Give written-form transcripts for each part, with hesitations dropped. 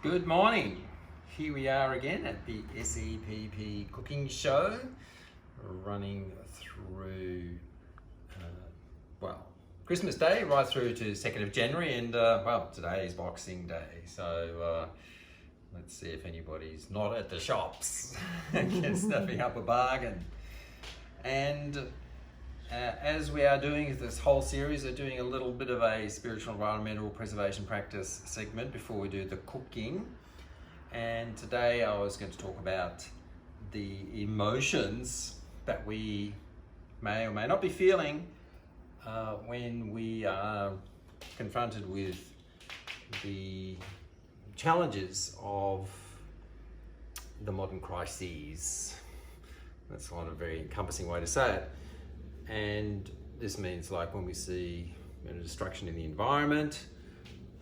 Good morning. Here we are again at the SEPP Cooking Show, running through, Christmas Day right through to 2nd of January, and today is Boxing Day, so let's see if anybody's not at the shops and snapping up a bargain. And as we are doing this whole series, we're doing a little bit of a spiritual environmental preservation practice segment before we do the cooking. And today I was going to talk about the emotions that we may or may not be feeling when we are confronted with the challenges of the modern crises. That's not a very encompassing way to say it. And this means like when we see destruction in the environment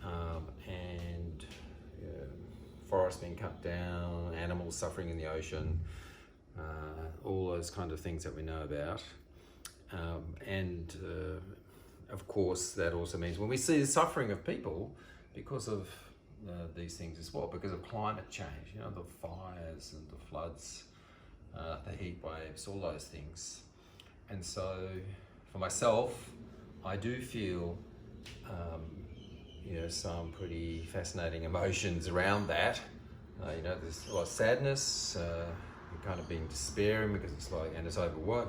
and forests being cut down, animals suffering in the ocean, all those kind of things that we know about. Of course, that also means when we see the suffering of people because of these things as well, because of climate change, the fires and the floods, the heat waves, all those things. And so for myself, I do feel some pretty fascinating emotions around that. There's a lot of sadness, kind of being despairing because it's like, and it's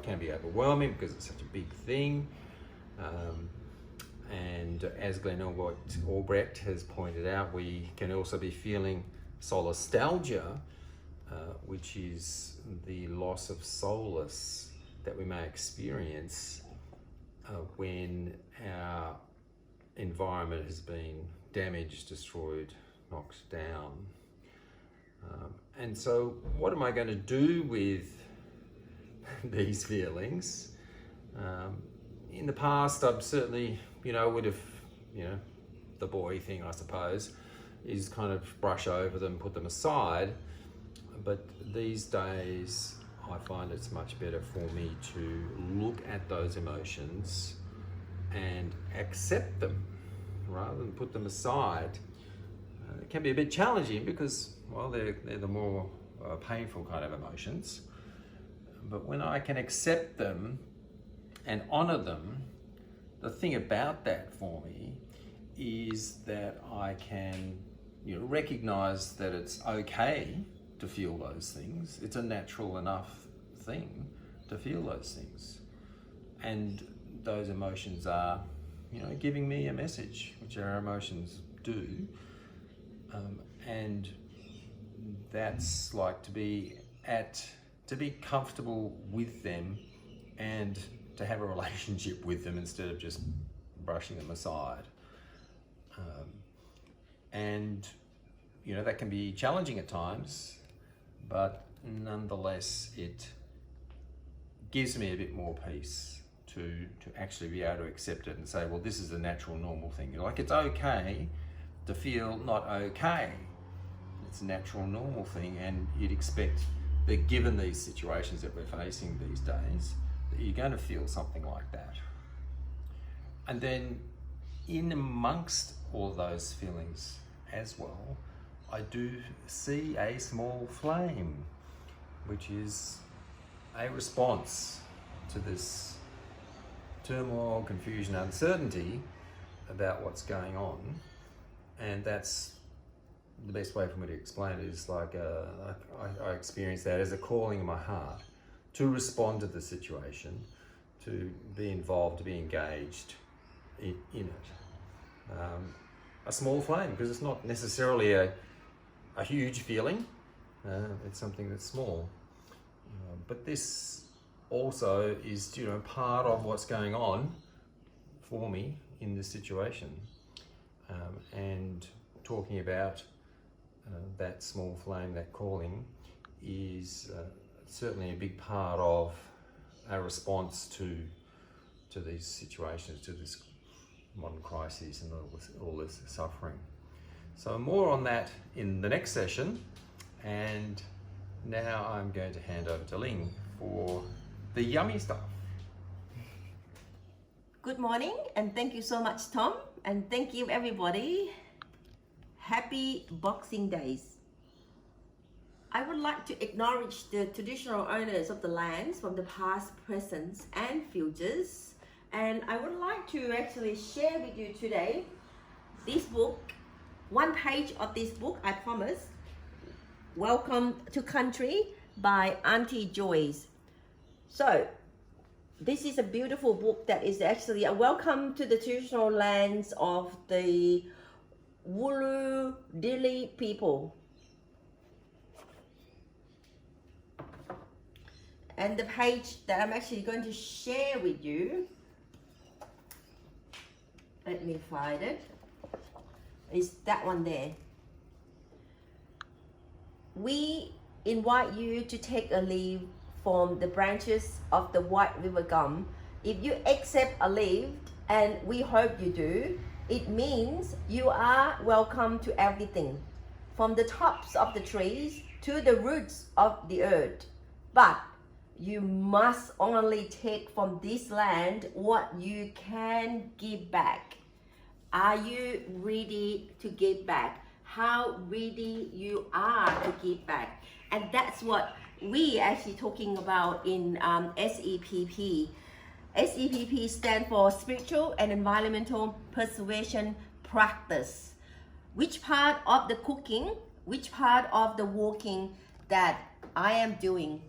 can be overwhelming because it's such a big thing. And as Glenn Albrecht has pointed out, we can also be feeling solastalgia, which is the loss of solace that we may experience when our environment has been damaged, destroyed, knocked down. And so what am I going to do with these feelings? In the past, I've certainly, would have, the boy thing, I suppose, is kind of brush over them, put them aside. But these days, I find it's much better for me to look at those emotions and accept them rather than put them aside. It can be a bit challenging because, they're the more painful kind of emotions. But when I can accept them and honor them, the thing about that for me is that I can recognize that it's okay to feel those things. It's a natural enough thing to feel those things. And those emotions are, giving me a message, which our emotions do. And that's like to be comfortable with them and to have a relationship with them instead of just brushing them aside. That can be challenging at times, but nonetheless, it gives me a bit more peace to actually be able to accept it and say, well, this is a natural, normal thing. Like, it's okay to feel not okay. It's a natural, normal thing, and you'd expect that given these situations that we're facing these days, that you're going to feel something like that. And then in amongst all those feelings as well, I do see a small flame, which is a response to this turmoil, confusion, uncertainty about what's going on. And that's the best way for me to explain it is like I experience that as a calling in my heart to respond to the situation, to be involved, to be engaged in it. A small flame, because it's not necessarily a huge feeling, it's something that's small. But this also is part of what's going on for me in this situation. And talking about that small flame, that calling, is certainly a big part of our response to these situations, to this modern crises and all this suffering. So more on that in the next session, and now I'm going to hand over to Ling for the yummy stuff. Good morning, and thank you so much, Tom, and thank you everybody. Happy Boxing Days. I would like to acknowledge the traditional owners of the lands from the past, present, and futures. And I would like to actually share with you today this book, one page of this book, I promise. Welcome to Country by Auntie Joyce. So, this is a beautiful book that is actually a welcome to the traditional lands of the Wulu Dili people. And the page that I'm actually going to share with you, let me find it, is that one there. We invite you to take a leaf from the branches of the White River Gum. If you accept a leaf, and we hope you do, it means you are welcome to everything, from the tops of the trees to the roots of the earth. But you must only take from this land what you can give back. Are you ready to give back? How ready you are to give back? And that's what we actually talking about in SEPP. SEPP stands for Spiritual and Environmental Preservation Practice. Which part of the cooking, which part of the walking that I am doing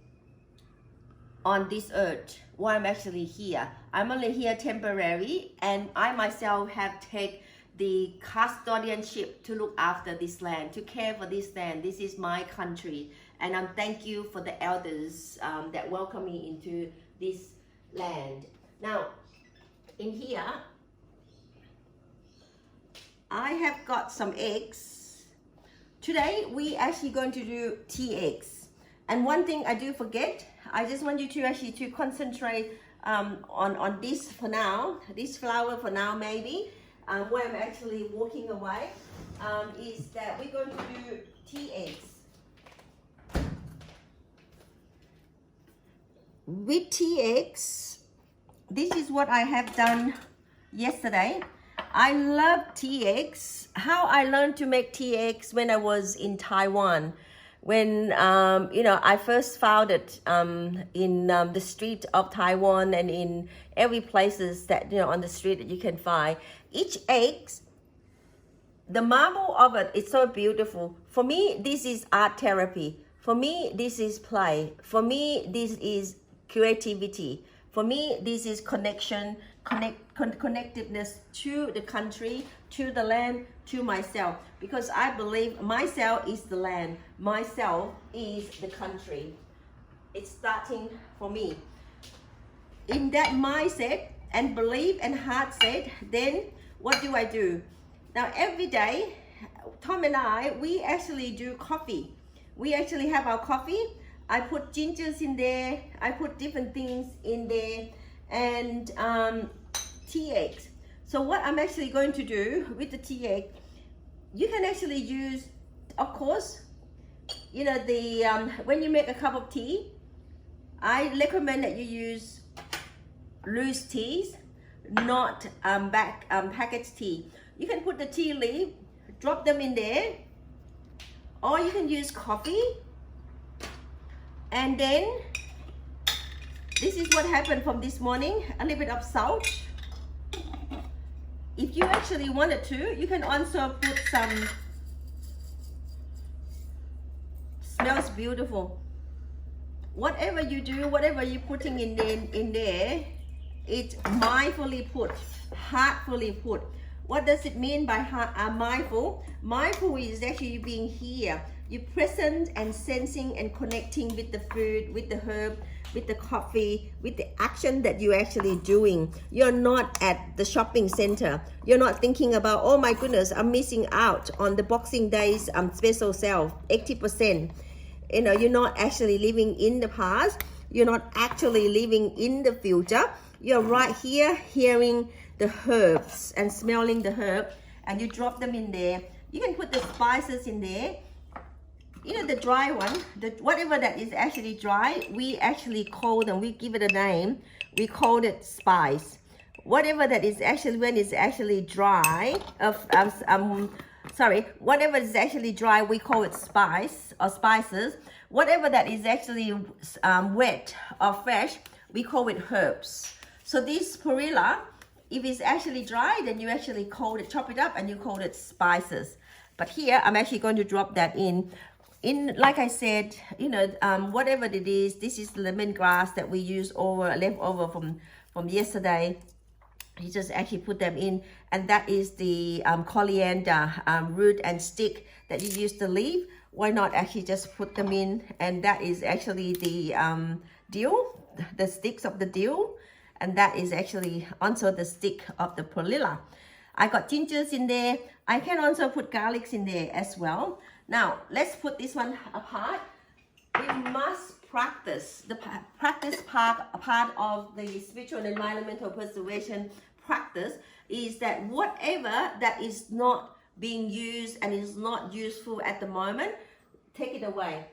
on this earth while I'm actually here. I'm only here temporary, and I myself have taken the custodianship to look after this land, to care for this land. This is my country, and I'm thank you for the elders that welcome me into this land. Now, in here, I have got some eggs. Today, we actually going to do tea eggs. And one thing I do forget, I just want you to actually to concentrate on this for now, this flower for now maybe, where I'm actually walking away, is that we're going to do tea eggs. With tea eggs, this is what I have done yesterday. I love tea eggs. How I learned to make tea eggs when I was in Taiwan. When I first found it in the street of Taiwan, and in every places that on the street that you can find. Each egg, the marble of it is so beautiful. For me, this is art therapy. For me, this is play. For me, this is creativity. For me, this is connectedness to the country, to the land, to myself. Because I believe myself is the land, myself is the country. It's starting for me. In that mindset and belief and heart set, then what do I do? Now every day, Tom and I, we actually do coffee. We actually have our coffee. I put gingers in there, I put different things in there, and tea eggs. So what I'm actually going to do with the tea egg, you can actually use, of course, when you make a cup of tea, I recommend that you use loose teas, not packaged tea. You can put the tea leaf, drop them in there, or you can use coffee. And then this is what happened from this morning, a little bit of salt. If you actually wanted to, you can also put some, smells beautiful. Whatever you do, whatever you're putting in there, it's mindfully put, heartfully put. What does it mean by mindful? Mindful is actually you being here. You're present and sensing and connecting with the food, with the herb, with the coffee, with the action that you're actually doing. You're not at the shopping center. You're not thinking about, oh my goodness, I'm missing out on the Boxing Days special sale, 80%. You're not actually living in the past. You're not actually living in the future. You're right here hearing the herbs and smelling the herb, and you drop them in there. You can put the spices in there. The dry one, whatever that is actually dry, we actually call them, we give it a name, we call it spice. Whatever that is actually, when it's actually dry, sorry, whatever is actually dry, we call it spice or spices. Whatever that is actually wet or fresh, we call it herbs. So this perilla, if it's actually dry, then you actually chop it up and you call it spices. But here, I'm actually going to drop that in. Like I said, you know, whatever it is, this is lemongrass that we use left over from yesterday. You just actually put them in, and that is the coriander root and stick that you use to leaf. Why not actually just put them in? And that is actually the dill, the sticks of the dill, and that is actually also the stick of the perilla. I got gingers in there. I can also put garlics in there as well. Now let's put this one apart. We must practice the part of the spiritual and environmental preservation practice is that whatever that is not being used and is not useful at the moment, take it away.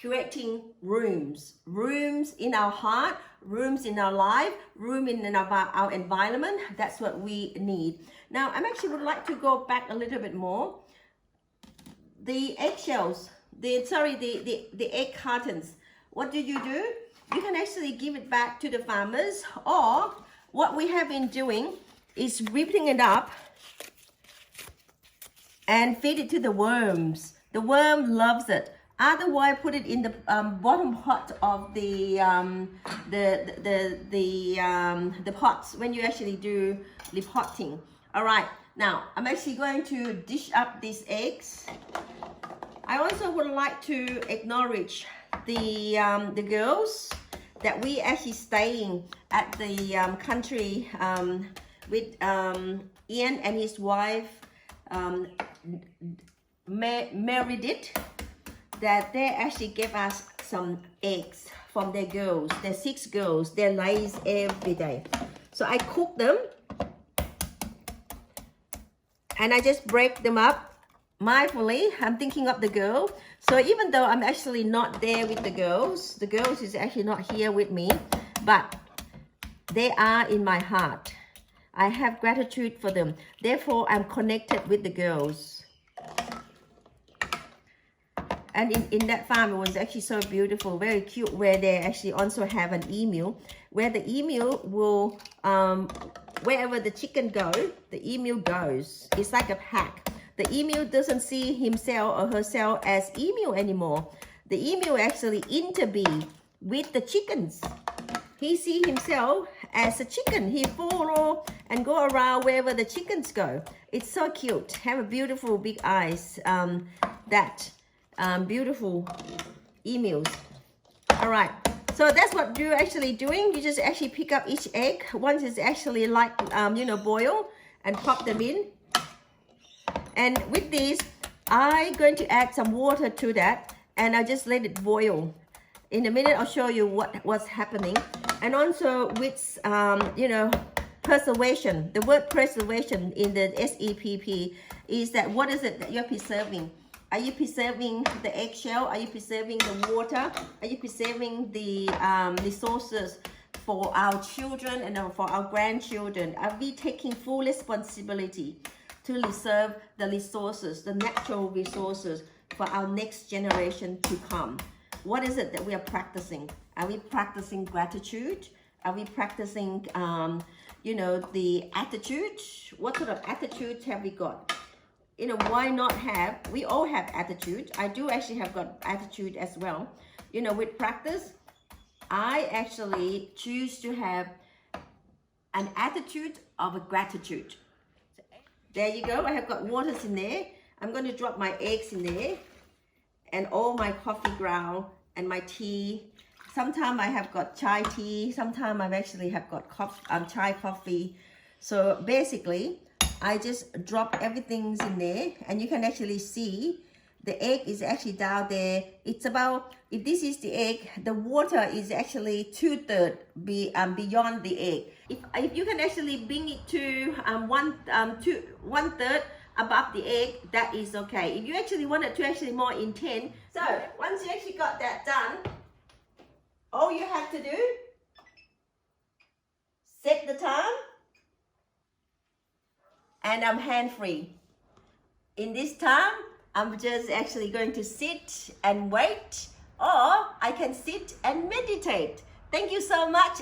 Creating rooms in our heart, rooms in our life, room in our environment. That's what we need. Now I actually would like to go back a little bit more. The eggshells, the egg cartons, what do? You can actually give it back to the farmers, or what we have been doing is ripping it up and feed it to the worms. The worm loves it. Otherwise, put it in the bottom pot of the pots when you actually do the potting. All right, now I'm actually going to dish up these eggs. I also would like to acknowledge the girls that we actually staying at the country with Ian and his wife Meredith, that they actually gave us some eggs from their girls, their 6 girls. They lays every day. So I cook them and I just break them up mindfully. I'm thinking of the girl. So even though I'm actually not there with the girls is actually not here with me, but they are in my heart. I have gratitude for them. Therefore, I'm connected with the girls. And in that farm, it was actually so beautiful, very cute, where they actually also have an emu, where the emu will, wherever the chicken go, the emu goes. It's like a pack. The emu doesn't see himself or herself as emu anymore. The emu actually interbees with the chickens. He sees himself as a chicken. He follow and go around wherever the chickens go. It's so cute. Have a beautiful big eyes. Beautiful emus. All right, so that's what you're actually doing. You just actually pick up each egg once it's actually like boil, and pop them in. And with this, I'm going to add some water to that, and I just let it boil. In a minute, I'll show you what's happening. And also with preservation. The word preservation in the SEPP is that what is it that you're preserving? Are you preserving the eggshell? Are you preserving the water? Are you preserving the resources for our children and for our grandchildren? Are we taking full responsibility to reserve the resources, the natural resources for our next generation to come? What is it that we are practicing? Are we practicing gratitude? Are we practicing, the attitude? What sort of attitude have we got? Why not have, we all have attitude. I do actually have got attitude as well. With practice, I actually choose to have an attitude of a gratitude. There you go. I have got waters in there. I'm going to drop my eggs in there and all my coffee ground and my tea. Sometimes I have got chai tea. Sometimes I actually have got chai coffee. So basically, I just drop everything in there, and you can actually see the egg is actually down there. It's about, if this is the egg, the water is actually 2/3 beyond the egg. If you can actually bring it to 1/3 above the egg, that is okay. If you actually want it to actually more intense, so once you actually got that done, all you have to do, set the time, and I'm hand-free. in this time, I'm just actually going to sit and wait, or I can sit and meditate. Thank you so much.